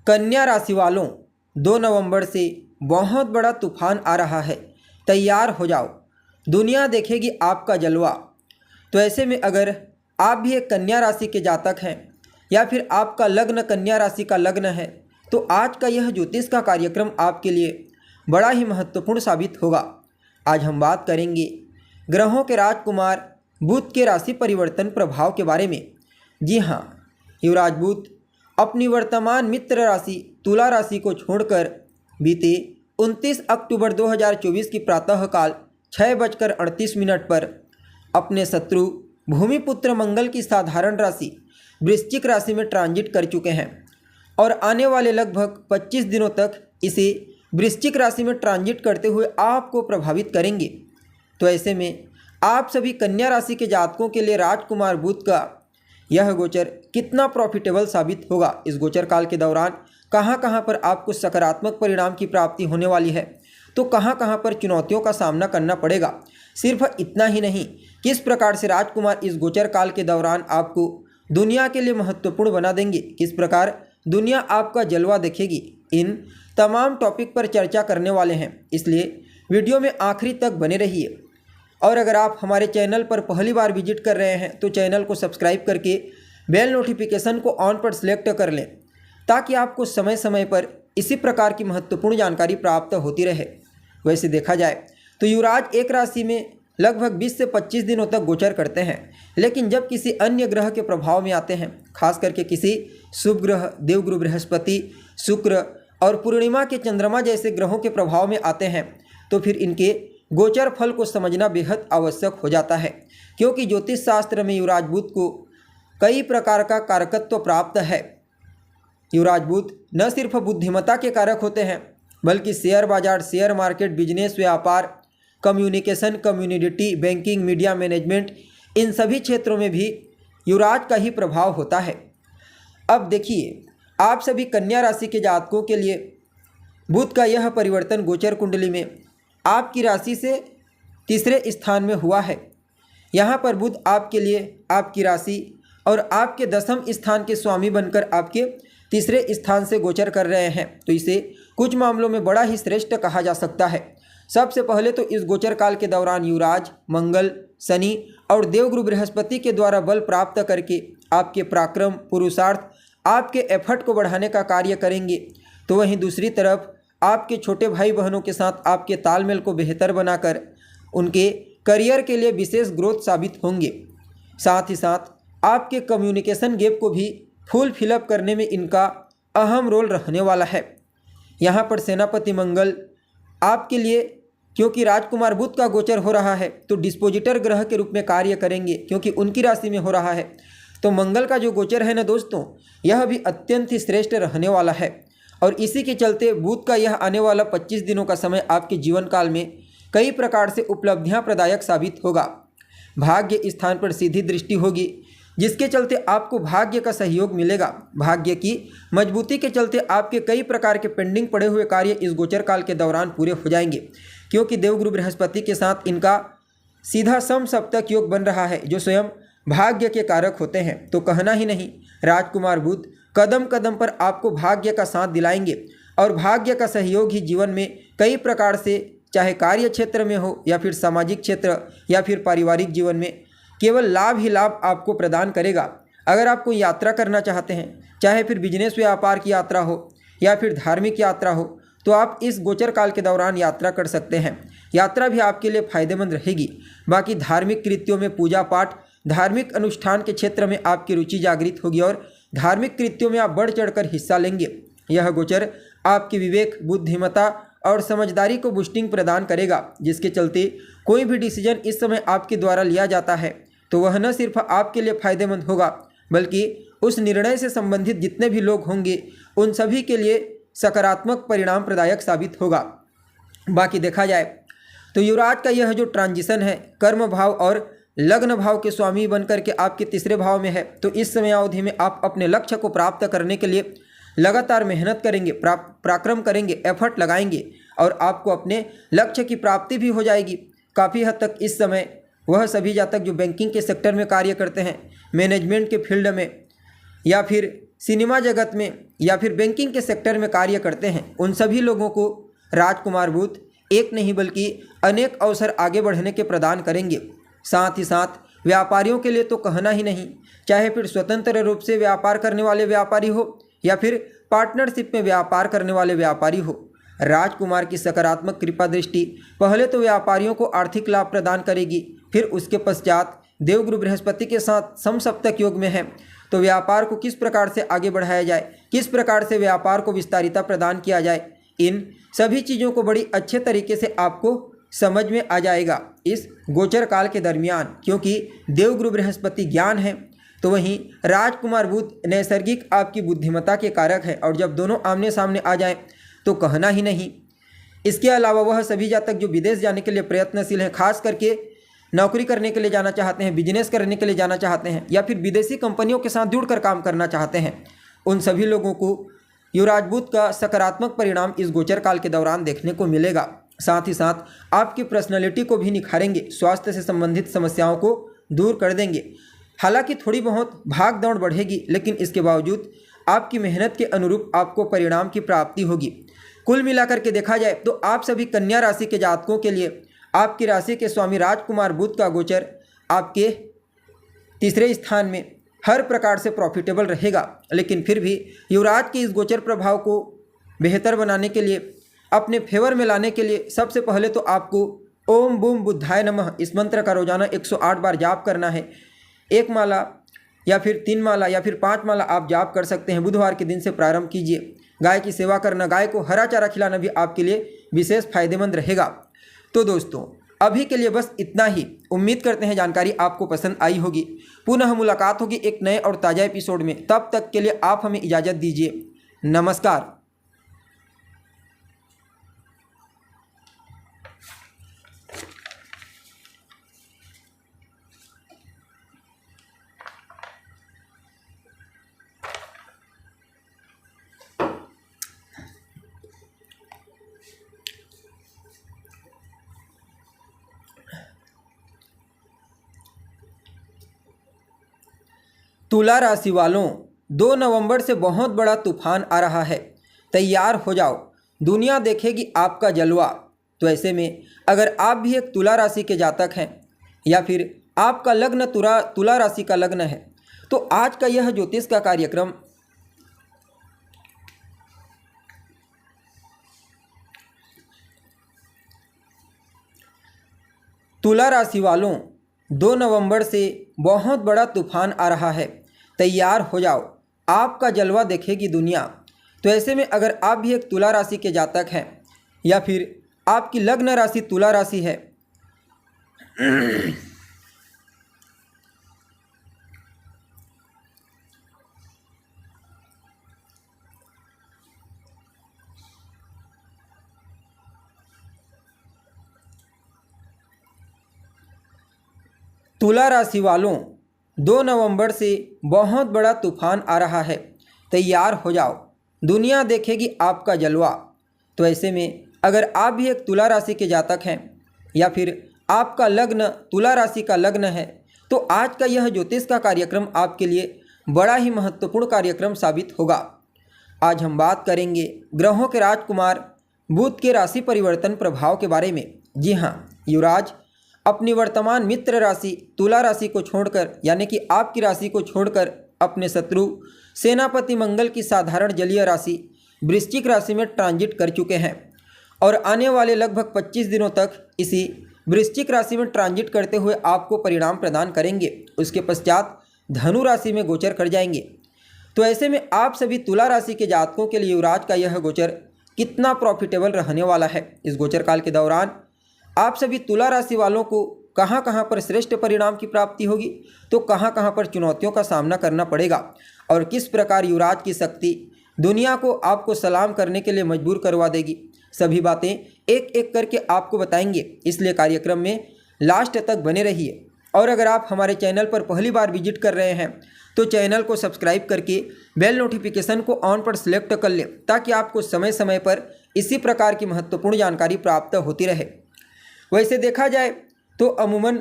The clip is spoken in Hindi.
कन्या राशि वालों, 2 नवंबर से बहुत बड़ा तूफान आ रहा है। तैयार हो जाओ, दुनिया देखेगी आपका जलवा। तो ऐसे में अगर आप भी एक कन्या राशि के जातक हैं या फिर आपका लग्न कन्या राशि का लग्न है, तो आज का यह ज्योतिष का कार्यक्रम आपके लिए बड़ा ही महत्वपूर्ण साबित होगा। आज हम बात करेंगे ग्रहों के राजकुमार बुध के राशि परिवर्तन प्रभाव के बारे में। जी हाँ, युवराज बुध अपनी वर्तमान मित्र राशि तुला राशि को छोड़कर बीते 29 अक्टूबर 2024 की प्रातःकाल 6:38 पर अपने शत्रु भूमिपुत्र मंगल की साधारण राशि वृश्चिक राशि में ट्रांजिट कर चुके हैं और आने वाले लगभग 25 दिनों तक इसे वृश्चिक राशि में ट्रांजिट करते हुए आपको प्रभावित करेंगे। तो ऐसे में आप सभी कन्या राशि के जातकों के लिए राजकुमार बुध का यह गोचर कितना प्रॉफिटेबल साबित होगा, इस गोचर काल के दौरान कहां कहां पर आपको सकारात्मक परिणाम की प्राप्ति होने वाली है, तो कहां कहां पर चुनौतियों का सामना करना पड़ेगा। सिर्फ इतना ही नहीं, किस प्रकार से राजकुमार इस गोचर काल के दौरान आपको दुनिया के लिए महत्वपूर्ण बना देंगे, किस प्रकार दुनिया आपका जलवा देखेगी, इन तमाम टॉपिक पर चर्चा करने वाले हैं। इसलिए वीडियो में आखिरी तक बने रहिए। और अगर आप हमारे चैनल पर पहली बार विजिट कर रहे हैं तो चैनल को सब्सक्राइब करके बेल नोटिफिकेशन को ऑन पर सिलेक्ट कर लें, ताकि आपको समय समय पर इसी प्रकार की महत्वपूर्ण जानकारी प्राप्त होती रहे। वैसे देखा जाए तो युवराज एक राशि में लगभग 20 से 25 दिनों तक गोचर करते हैं, लेकिन जब किसी अन्य ग्रह के प्रभाव में आते हैं, खास करके किसी शुभ ग्रह देवगुरु बृहस्पति, शुक्र और पूर्णिमा के चंद्रमा जैसे ग्रहों के प्रभाव में आते हैं, तो फिर इनके गोचर फल को समझना बेहद आवश्यक हो जाता है। क्योंकि ज्योतिष शास्त्र में युवराज बुध को कई प्रकार का कारकत्व प्राप्त है। युवराज बुध न सिर्फ बुद्धिमत्ता के कारक होते हैं, बल्कि शेयर बाजार, शेयर मार्केट, बिजनेस, व्यापार, communication, community, banking, media management, इन सभी क्षेत्रों में भी युवराज का ही प्रभाव होता है। अब देखिए, आप सभी कन्या राशि के जातकों के लिए बुध का यह परिवर्तन गोचर कुंडली में आपकी राशि से तीसरे स्थान में हुआ है। यहाँ पर बुध आपके लिए आपकी राशि और आपके 10वें स्थान के स्वामी बनकर आपके तीसरे स्थान से गोचर कर रहे हैं, तो इसे कुछ मामलों में बड़ा ही श्रेष्ठ कहा जा सकता है। सबसे पहले तो इस गोचर काल के दौरान युवराज मंगल, शनि और देवगुरु बृहस्पति के द्वारा बल प्राप्त करके आपके पराक्रम, पुरुषार्थ, आपके एफर्ट को बढ़ाने का कार्य करेंगे। तो वहीं दूसरी तरफ आपके छोटे भाई बहनों के साथ आपके तालमेल को बेहतर बनाकर उनके करियर के लिए विशेष ग्रोथ साबित होंगे। साथ ही साथ आपके कम्युनिकेशन गैप को भी फुल फिलअप करने में इनका अहम रोल रहने वाला है। यहाँ पर सेनापति मंगल आपके लिए, क्योंकि राजकुमार बुध का गोचर हो रहा है, तो डिस्पोजिटर ग्रह के रूप में कार्य करेंगे, क्योंकि उनकी राशि में हो रहा है। तो मंगल का जो गोचर है ना दोस्तों, यह भी अत्यंत ही श्रेष्ठ रहने वाला है। और इसी के चलते बुध का यह आने वाला 25 दिनों का समय आपके जीवन काल में कई प्रकार से उपलब्धियां प्रदायक साबित होगा। भाग्य स्थान पर सीधी दृष्टि होगी, जिसके चलते आपको भाग्य का सहयोग मिलेगा। भाग्य की मजबूती के चलते आपके कई प्रकार के पेंडिंग पड़े हुए कार्य इस गोचर काल के दौरान पूरे हो जाएंगे, क्योंकि देवगुरु बृहस्पति के साथ इनका सीधा समसप्तक योग बन रहा है, जो स्वयं भाग्य के कारक होते हैं। तो कहना ही नहीं, राजकुमार बुध कदम कदम पर आपको भाग्य का साथ दिलाएंगे और भाग्य का सहयोग ही जीवन में कई प्रकार से, चाहे कार्य क्षेत्र में हो या फिर सामाजिक क्षेत्र या फिर पारिवारिक जीवन में, केवल लाभ ही लाभ आपको प्रदान करेगा। अगर आप कोई यात्रा करना चाहते हैं, चाहे फिर बिजनेस व्यापार की यात्रा हो या फिर धार्मिक यात्रा हो, तो आप इस गोचर काल के दौरान यात्रा कर सकते हैं। यात्रा भी आपके लिए फायदेमंद रहेगी। बाकी धार्मिक कृत्यों में, पूजा पाठ, धार्मिक अनुष्ठान के क्षेत्र में आपकी रुचि जागृत होगी और धार्मिक कृत्यों में आप बढ़ चढ़कर हिस्सा लेंगे। यह गोचर आपकी विवेक, बुद्धिमत्ता और समझदारी को बूस्टिंग प्रदान करेगा, जिसके चलते कोई भी डिसीजन इस समय आपके द्वारा लिया जाता है तो वह न सिर्फ आपके लिए फायदेमंद होगा, बल्कि उस निर्णय से संबंधित जितने भी लोग होंगे उन सभी के लिए सकारात्मक परिणाम प्रदायक साबित होगा। बाकी देखा जाए तो युवराज का यह जो ट्रांजिशन है, कर्म भाव और लग्न भाव के स्वामी बनकर के आपके तीसरे भाव में है, तो इस समय अवधि में आप अपने लक्ष्य को प्राप्त करने के लिए लगातार मेहनत करेंगे, पराक्रम करेंगे, एफर्ट लगाएंगे और आपको अपने लक्ष्य की प्राप्ति भी हो जाएगी। काफ़ी हद तक इस समय वह सभी जातक जो बैंकिंग के सेक्टर में कार्य करते हैं, मैनेजमेंट के फील्ड में या फिर सिनेमा जगत में या फिर बैंकिंग के सेक्टर में कार्य करते हैं, उन सभी लोगों को राजकुमार बुध एक नहीं बल्कि अनेक अवसर आगे बढ़ने के प्रदान करेंगे। साथ ही साथ व्यापारियों के लिए तो कहना ही नहीं, चाहे फिर स्वतंत्र रूप से व्यापार करने वाले व्यापारी हो या फिर पार्टनरशिप में व्यापार करने वाले व्यापारी हो, राजकुमार की सकारात्मक कृपा दृष्टि पहले तो व्यापारियों को आर्थिक लाभ प्रदान करेगी, फिर उसके पश्चात देवगुरु बृहस्पति के साथ समसप्तक योग में है, तो व्यापार को किस प्रकार से आगे बढ़ाया जाए, किस प्रकार से व्यापार को विस्तारिता प्रदान किया जाए, इन सभी चीज़ों को बड़ी अच्छे तरीके से आपको समझ में आ जाएगा इस गोचर काल के दरमियान। क्योंकि देवगुरु बृहस्पति ज्ञान है, तो वहीं राजकुमार बुध नैसर्गिक आपकी बुद्धिमत्ता के कारक है, और जब दोनों आमने सामने आ जाएं तो कहना ही नहीं। इसके अलावा वह सभी जातक जो विदेश जाने के लिए प्रयत्नशील हैं, खास करके नौकरी करने के लिए जाना चाहते हैं, बिजनेस करने के लिए जाना चाहते हैं या फिर विदेशी कंपनियों के साथ जुड़कर काम करना चाहते हैं, उन सभी लोगों को युवराज बुध का सकारात्मक परिणाम इस गोचर काल के दौरान देखने को मिलेगा। साथ ही साथ आपकी पर्सनैलिटी को भी निखारेंगे, स्वास्थ्य से संबंधित समस्याओं को दूर कर देंगे। हालांकि थोड़ी बहुत भाग दौड़ बढ़ेगी, लेकिन इसके बावजूद आपकी मेहनत के अनुरूप आपको परिणाम की प्राप्ति होगी। कुल मिलाकर के देखा जाए तो आप सभी कन्या राशि के जातकों के लिए आपकी राशि के स्वामी राजकुमार बुध का गोचर आपके तीसरे स्थान में हर प्रकार से प्रॉफिटेबल रहेगा। लेकिन फिर भी युवराज के इस गोचर प्रभाव को बेहतर बनाने के लिए, अपने फेवर में लाने के लिए सबसे पहले तो आपको ओम बूम बुद्धाय नमः इस मंत्र का रोजाना 108 बार जाप करना है। 1 माला या फिर 3 माला या फिर 5 माला आप जाप कर सकते हैं। बुधवार के दिन से प्रारंभ कीजिए। गाय की सेवा करना, गाय को हरा चारा खिलाना भी आपके लिए विशेष फायदेमंद रहेगा। तो दोस्तों, अभी के लिए बस इतना ही। उम्मीद करते हैं जानकारी आपको पसंद आई होगी। पुनः मुलाकात होगी एक नए और ताज़ा एपिसोड में। तब तक के लिए आप हमें इजाज़त दीजिए। नमस्कार। तुला राशि वालों, 2 नवंबर से बहुत बड़ा तूफान आ रहा है। तैयार हो जाओ, दुनिया देखेगी आपका जलवा। तो ऐसे में अगर आप भी एक तुला राशि के जातक हैं या फिर आपका लग्न तुला राशि का लग्न है, तो आज का यह ज्योतिष का कार्यक्रम तुला राशि वालों, 2 नवंबर से बहुत बड़ा तूफान आ रहा है। तैयार हो जाओ, आपका जलवा देखेगी दुनिया। तो ऐसे में अगर आप भी एक तुला राशि के जातक हैं या फिर आपकी लग्न राशि तुला राशि है, तुला राशि वालों, 2 नवंबर से बहुत बड़ा तूफान आ रहा है। तैयार हो जाओ, दुनिया देखेगी आपका जलवा। तो ऐसे में अगर आप भी एक तुला राशि के जातक हैं या फिर आपका लग्न तुला राशि का लग्न है, तो आज का यह ज्योतिष का कार्यक्रम आपके लिए बड़ा ही महत्वपूर्ण कार्यक्रम साबित होगा। आज हम बात करेंगे ग्रहों के राजकुमार बुध के राशि परिवर्तन प्रभाव के बारे में। जी हाँ, युवराज अपनी वर्तमान मित्र राशि तुला राशि को छोड़कर, यानी कि आपकी राशि को छोड़कर, अपने शत्रु सेनापति मंगल की साधारण जलीय राशि वृश्चिक राशि में ट्रांजिट कर चुके हैं और आने वाले लगभग 25 दिनों तक इसी वृश्चिक राशि में ट्रांजिट करते हुए आपको परिणाम प्रदान करेंगे। उसके पश्चात धनु राशि में गोचर कर जाएंगे। तो ऐसे में आप सभी तुला राशि के जातकों के लिए युवराज का यह गोचर कितना प्रॉफिटेबल रहने वाला है। इस गोचर काल के दौरान आप सभी तुला राशि वालों को कहाँ कहाँ पर श्रेष्ठ परिणाम की प्राप्ति होगी, तो कहाँ कहाँ पर चुनौतियों का सामना करना पड़ेगा और किस प्रकार युवराज की शक्ति दुनिया को आपको सलाम करने के लिए मजबूर करवा देगी, सभी बातें एक एक करके आपको बताएंगे। इसलिए कार्यक्रम में लास्ट तक बने रहिए। और अगर आप हमारे चैनल पर पहली बार विजिट कर रहे हैं तो चैनल को सब्सक्राइब करके बेल नोटिफिकेशन को ऑन पर सिलेक्ट कर लें, ताकि आपको समय समय पर इसी प्रकार की महत्वपूर्ण जानकारी प्राप्त होती रहे। वैसे देखा जाए तो अमूमन